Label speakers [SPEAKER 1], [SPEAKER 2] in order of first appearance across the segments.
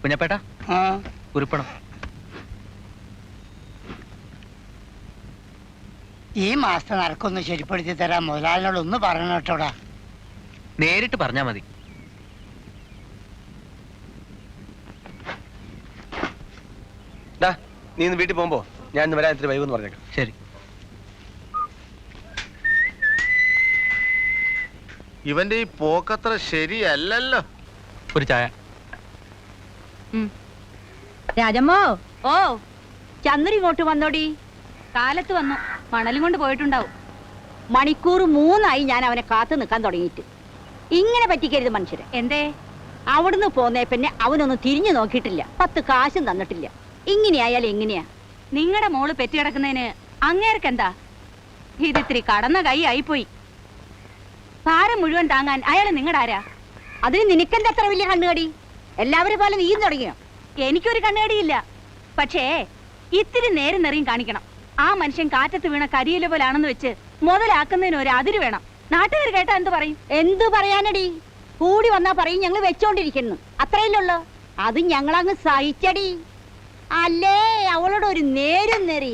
[SPEAKER 1] കുഞ്ഞപ്പേട്ട കുറിപ്പണം.
[SPEAKER 2] ഈ മാസത്തെ നറുക്കൊന്ന് ശരിപ്പെടുത്തി തരാൻ മുതലാളിനോട് ഒന്ന് പറയണം കേട്ടോടാ.
[SPEAKER 1] നേരിട്ട് പറഞ്ഞാ മതി.
[SPEAKER 3] നീ ഇന്ന് വീട്ടിൽ പോകുമ്പോ ഞാൻ ഇന്ന് വരാൻ ഇത്തിരി വൈകുമെന്ന് പറഞ്ഞേക്കാം.
[SPEAKER 1] ശരി.
[SPEAKER 4] ഇവന്റെ ഈ പോക്കത്ര ശരിയല്ലല്ലോ.
[SPEAKER 1] ഒരു ചായ.
[SPEAKER 5] രാജമ്മോ, ഓ ചന്ദ്ര ഇങ്ങോട്ട് വന്നോടി. കാലത്ത് വന്നു, മണലും കൊണ്ട് പോയിട്ടുണ്ടാവും. മണിക്കൂർ 3 ഞാൻ അവനെ കാത്തു നിൽക്കാൻ തുടങ്ങിയിട്ട്. ഇങ്ങനെ പറ്റിക്കരുത് മനുഷ്യരെ. എന്തേ? അവിടുന്ന് പോന്നേ പിന്നെ അവനൊന്നും തിരിഞ്ഞു നോക്കിയിട്ടില്ല, 10 കാശും തന്നിട്ടില്ല. ഇങ്ങനെയായാലും എങ്ങനെയാ? നിങ്ങളുടെ മോള് പെറ്റിക്കിടക്കുന്നതിന് അങ്ങേർക്കെന്താ? ഇതിത്തിരി കടന്ന കൈ ആയിപ്പോയി. ഭാരം മുഴുവൻ താങ്ങാൻ അയാള് നിങ്ങളുടെ ആരാ? അതിന് നിനക്കെന്താ അത്ര വലിയ കണ്ണുകടി? എല്ലാവരും പോലെ നീയും തുടങ്ങിയോ? എനിക്കൊരു കണ്ണുകടിയില്ല, പക്ഷേ ഇത്തിരി നേരം നെറിയും കാണിക്കണം. ആ മനുഷ്യൻ കാറ്റത്ത് വീണ കരിയില പോലാണെന്ന് വെച്ച് മുതലാക്കുന്നതിന് ഒരു അതിര് വേണം. നാട്ടുകാർ കേട്ടാ എന്ത് പറയും? എന്തു പറയാനടി? കൂടി വന്നാ പറയും ഞങ്ങൾ വെച്ചോണ്ടിരിക്കുന്നു, അത്രയല്ലുള്ളൂ. അത് ഞങ്ങളങ്ങ് സഹിച്ചടി. അല്ലേ അവളോട് ഒരു നേരും നെറി.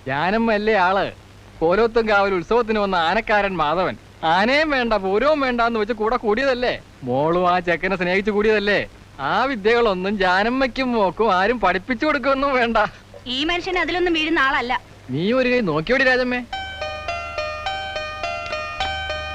[SPEAKER 6] ഞാനമ്മല്ലേ ആള്. കോലോത്തും കാവൽ ഉത്സവത്തിന് വന്ന ആനക്കാരൻ മാധവൻ ആനയും വേണ്ട പൂരവും വേണ്ടെന്ന് വെച്ച് കൂടെ കൂടിയതല്ലേ? മോളും ആ ചെക്കനെ സ്നേഹിച്ചു കൂടിയതല്ലേ? ആ വിദ്യകളൊന്നും ജാനമ്മയ്ക്കും മോക്കും ആരും പഠിപ്പിച്ചു കൊടുക്കൊന്നും വേണ്ട.
[SPEAKER 5] ഈ മനുഷ്യൻ അതിലൊന്നും വീഴുന്ന ആളല്ല.
[SPEAKER 6] നീ ഒരു കൈ നോക്കിയോടി രാജമ്മേ.